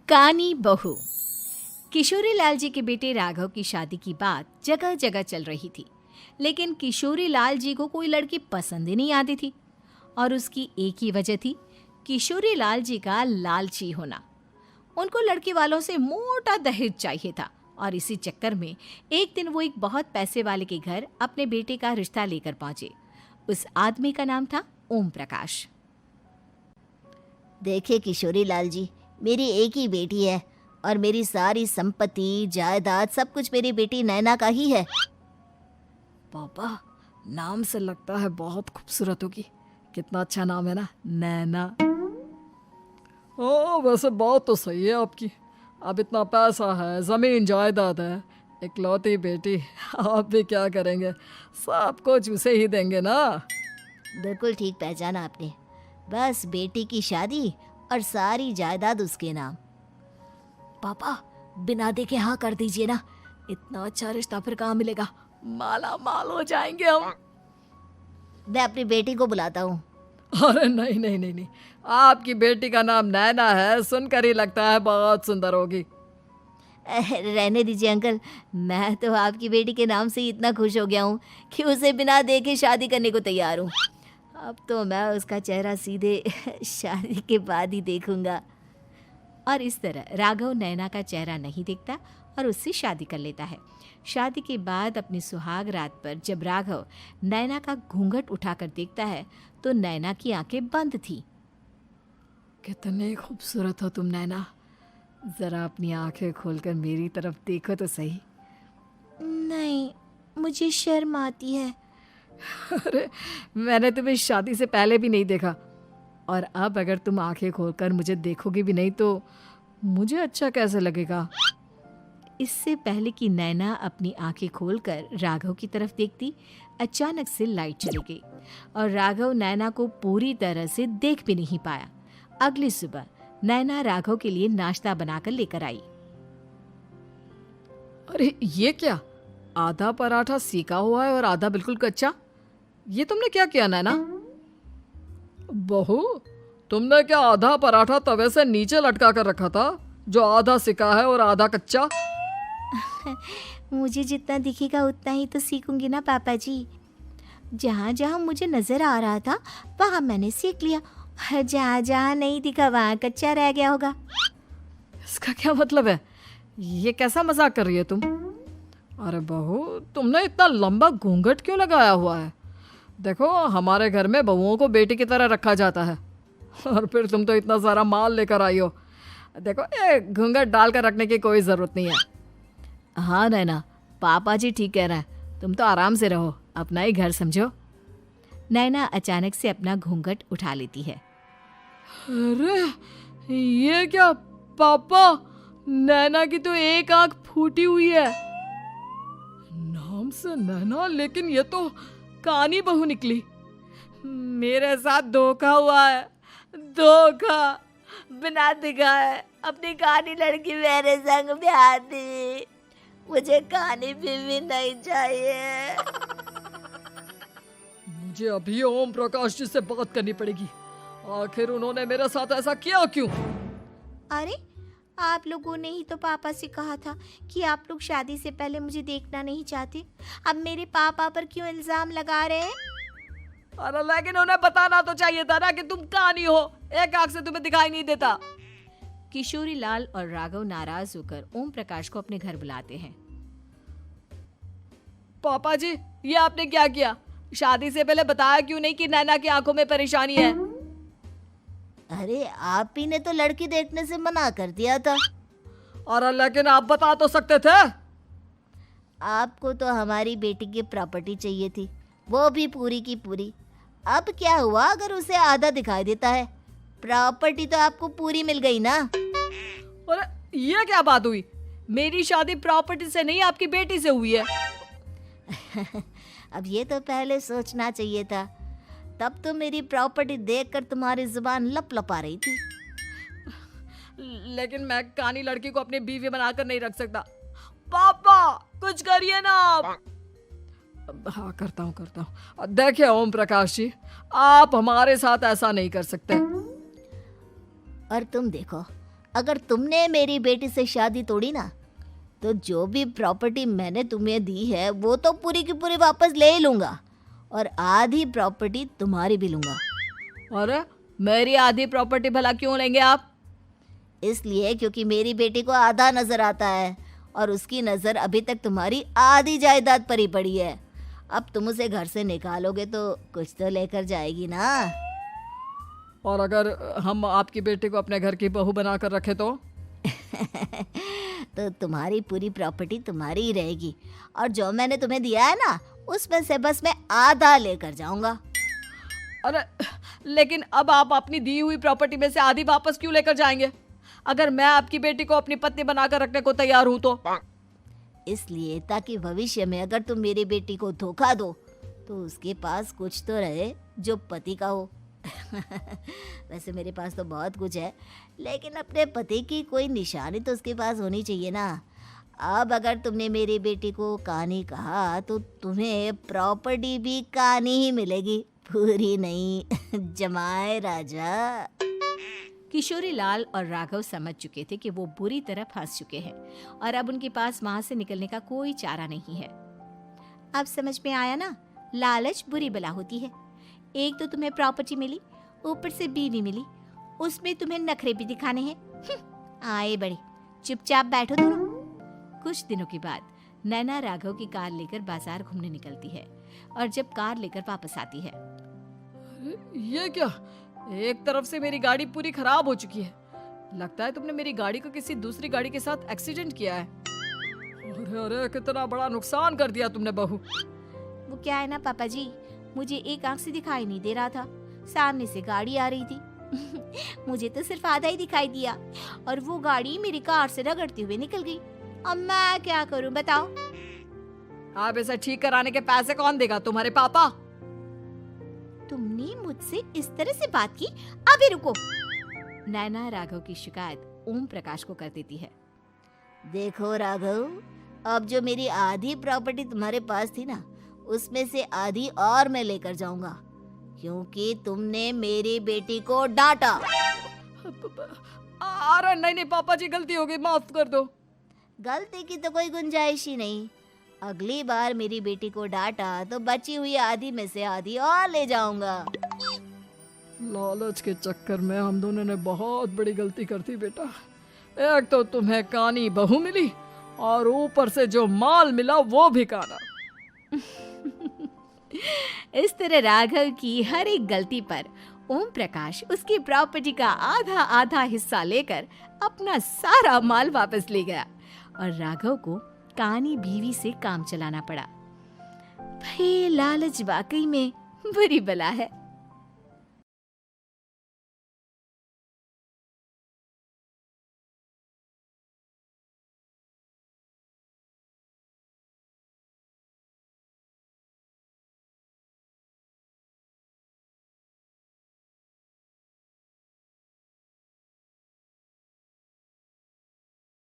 कानी बहू। किशोरी लाल जी के बेटे राघव की शादी की बात जगह जगह चल रही थी, लेकिन किशोरी लाल जी को कोई लड़की पसंद ही नहीं आती थी। और उसकी एक ही वजह थी, किशोरी लाल जी का लालची होना। उनको लड़की वालों से मोटा दहेज चाहिए था और इसी चक्कर में एक दिन वो एक बहुत पैसे वाले के घर अपने बेटे का रिश्ता लेकर पहुंचे। उस आदमी का नाम था ओम प्रकाश। देखिए किशोरी लाल जी, मेरी एक ही बेटी है और मेरी सारी संपत्ति जायदाद सब कुछ मेरी बेटी नैना का ही है। पापा, नाम से लगता है बहुत खूबसूरत होगी। कितना अच्छा नाम है ना, नैना। ओ, वैसे बात तो सही है आपकी। अब इतना पैसा है, जमीन जायदाद है, इकलौती बेटी, आप भी क्या करेंगे? सब कुछ उसे ही देंगे ना। बिल्कुल ठीक पहचाना आपने। बस बेटी की शादी और सारी जायदाद उसके नाम। पापा, बिना देखे हाँ कर दीजिए ना। इतना अच्छा रिश्ता फिर कहाँ मिलेगा? माला माल हो जाएंगे हम। मैं अपनी बेटी को बुलाता हूँ। अरे नहीं नहीं नहीं नहीं, आपकी बेटी का नाम नैना है, सुनकर ही लगता है बहुत सुंदर होगी। रहने दीजिए अंकल, मैं तो आपकी बेटी के नाम से ही इतना खुश हो गया हूँ कि उसे बिना देखे शादी करने को तैयार हूँ। अब तो मैं उसका चेहरा सीधे शादी के बाद ही देखूंगा। और इस तरह राघव नैना का चेहरा नहीं देखता और उससे शादी कर लेता है। शादी के बाद अपनी सुहाग रात पर जब राघव नैना का घूंघट उठाकर देखता है तो नैना की आंखें बंद थी। कितनी खूबसूरत हो तुम नैना, जरा अपनी आंखें खोलकर मेरी तरफ देखो तो सही। नहीं, मुझे शर्म आती है। अरे, मैंने तुम्हें शादी से पहले भी नहीं देखा, और अब अगर तुम आंखें खोलकर मुझे देखोगी भी नहीं तो मुझे अच्छा कैसे लगेगा? इससे पहले कि नैना अपनी आंखें खोलकर राघव की तरफ देखती, अचानक से लाइट चली गई और राघव नैना को पूरी तरह से देख भी नहीं पाया। अगली सुबह नैना राघव के लिए नाश्ता बनाकर लेकर आई। अरे ये क्या, आधा पराठा सीका हुआ है और आधा बिल्कुल कच्चा। ये तुमने क्या किया नैना? बहू, तुमने क्या आधा पराठा तवे से नीचे लटका कर रखा था, जो आधा सिका है और आधा कच्चा? मुझे जितना दिखेगा उतना ही तो सीखूंगी ना पापा जी। जहाँ जहाँ मुझे नजर आ रहा था वहाँ मैंने सीख लिया, जहाँ जहाँ नहीं दिखा वहाँ कच्चा रह गया होगा। इसका क्या मतलब है? ये कैसा मजाक कर रही है तुम? अरे बहू, तुमने इतना लंबा घूंघट क्यों लगाया हुआ है? देखो, हमारे घर में बहुओं को बेटी की तरह रखा जाता है, और फिर तुम तो इतना सारा माल लेकर आई हो। देखो, ये घूंघट डालकर रखने की कोई ज़रूरत नहीं है। हाँ नैना, पापा जी ठीक कह रहे हैं, तुम तो आराम से रहो, अपना ही घर समझो। नैना अचानक से अपना घूंघट उठा लेती है। अरे ये क्या पापा, नैना की तो एक आंख फूटी हुई है। नाम से नैना, लेकिन ये तो कानी बहू निकली। मेरे साथ धोखा हुआ है, धोखा। बिना दिखाए अपनी कानी लड़की मेरे संग ब्याह दी। मुझे कानी बीवी नहीं चाहिए। मुझे अभी ओम प्रकाश जी से बात करनी पड़ेगी। आखिर उन्होंने मेरे साथ ऐसा किया क्यों? अरे, आप लोगों ने ही तो पापा से कहा था कि आप लोग शादी से पहले मुझे देखना नहीं चाहते। अब मेरे पापा पर क्यों इल्जाम लगा रहे हैं? अरे लेकिन उन्हें बताना तो चाहिए था ना कि तुम कानी हो, एक आंख से तुम्हें दिखाई नहीं देता। किशोरी लाल और राघव नाराज होकर ओम प्रकाश को अपने घर बुलाते हैं। पापा जी, ये आपने क्या किया? शादी से पहले बताया क्यों नहीं कि नैना की आंखों में परेशानी है? अरे, आप ही ने तो लड़की देखने से मना कर दिया था। अरे लेकिन आप बता तो सकते थे। आपको तो हमारी बेटी की प्रॉपर्टी चाहिए थी, वो भी पूरी की पूरी। अब क्या हुआ अगर उसे आधा दिखाई देता है? प्रॉपर्टी तो आपको पूरी मिल गई ना। अरे ये क्या बात हुई? मेरी शादी प्रॉपर्टी से नहीं, आपकी बेटी से हुई है। अब ये तो पहले सोचना चाहिए था, तब तो मेरी प्रॉपर्टी देखकर तुम्हारी जुबान लप लपा रही थी। लेकिन मैं कानी लड़की को अपनी बीवी बनाकर नहीं रख सकता। पापा, कुछ करिए ना आप। हाँ, करता हूँ। देखिए ओम प्रकाश जी, आप हमारे साथ ऐसा नहीं कर सकते। और तुम देखो, अगर तुमने मेरी बेटी से शादी तोड़ी ना, तो जो भी प्रॉपर्टी मैंने तुम्हें दी है वो तो पूरी की पूरी वापस ले ही लूँगा, और आधी प्रॉपर्टी तुम्हारी भी लूँगा। अरे मेरी आधी प्रॉपर्टी भला क्यों लेंगे आप? इसलिए क्योंकि मेरी बेटी को आधा नज़र आता है और उसकी नज़र अभी तक तुम्हारी आधी जायदाद पर ही पड़ी है। अब तुम उसे घर से निकालोगे तो कुछ तो लेकर जाएगी ना। और अगर हम आपकी बेटी को अपने घर की बहू बना कर रखे तो? तो तुम्हारी पूरी प्रॉपर्टी तुम्हारी ही रहेगी, और जो मैंने तुम्हें दिया है ना, उसमें से बस मैं आधा लेकर जाऊंगा। अरे लेकिन अब आप अपनी दी हुई प्रॉपर्टी में से आधी वापस क्यों लेकर जाएंगे? अगर मैं आपकी बेटी को अपनी पत्नी बनाकर रखने को तैयार हूं तो? इसलिए ताकि भविष्य में अगर तुम मेरी बेटी को धोखा दो तो उसके पास कुछ तो रहे जो पति का हो। वैसे मेरे पास तो बहुत कुछ है, लेकिन अपने पति की कोई निशानी तो उसके पास होनी चाहिए ना। अब अगर तुमने मेरी बेटी को कानी कहा तो तुम्हें प्रॉपर्टी भी कानी ही मिलेगी, पूरी नहीं। जमाए राजा। किशोरी लाल और राघव समझ चुके थे कि वो बुरी तरह फंस चुके हैं और अब उनके पास वहां से निकलने का कोई चारा नहीं है। अब समझ में आया ना, लालच बुरी बला होती है। एक तो तुम्हें प्रॉपर्टी मिली, ऊपर से बीवी मिली, उसमें तुम्हें नखरे भी दिखाने हैं। आए बड़े, चुपचाप बैठो दोनों। कुछ दिनों के बाद नैना राघव की कार लेकर बाजार घूमने निकलती है और जब कार लेकर वापस आती है, ये क्या? एक तरफ से मेरी गाड़ी पूरी खराब हो चुकी है। लगता है तुमने मेरी गाड़ी को किसी दूसरी गाड़ी के साथ एक्सीडेंट किया है। अरे अरे कितना बड़ा नुकसान कर दिया तुमने बहू। वो क्या है ना पापा जी, मुझे एक आंख से दिखाई नहीं दे रहा था, सामने से गाड़ी आ रही थी। मुझे तो सिर्फ आधा ही दिखाई दिया और वो गाड़ी मेरी कार से रगड़ते हुए निकल गई। अब मैं क्या करूं बताओ? आप इसे ठीक कराने के पैसे कौन देगा? तुम्हारे पापा। तुमने मुझसे इस तरह से बात की? अभी रुको। नैना राघव की शिकायत ओम प्रकाश को कर देती है। देखो राघव, अब जो मेरी आधी प्रॉपर्टी तुम्हारे पास थी ना, उसमें से आधी और मैं लेकर जाऊंगा, क्योंकि तुमने मेरी बेटी को डांटा। अरे नहीं नहीं पापा जी, गलती हो गई, माफ कर दो। गलती की तो कोई गुंजाइश ही नहीं। अगली बार मेरी बेटी को डांटा तो बची हुई आधी में से आधी और ले जाऊंगा। लालच के चक्कर में हम दोनों ने बहुत बड़ी गलती कर दी बेटा। एक तो तुम्हें कानी बहू मिली और ऊपर से जो माल मिला वो भी काना। इस तरह राघव की हर एक गलती पर ओम प्रकाश उसकी प्रॉपर्टी का आधा आधा हिस्सा लेकर अपना सारा माल वापस ले गया और राघव को कानी बीवी से काम चलाना पड़ा। भाई लालच वाकई में बुरी बला है।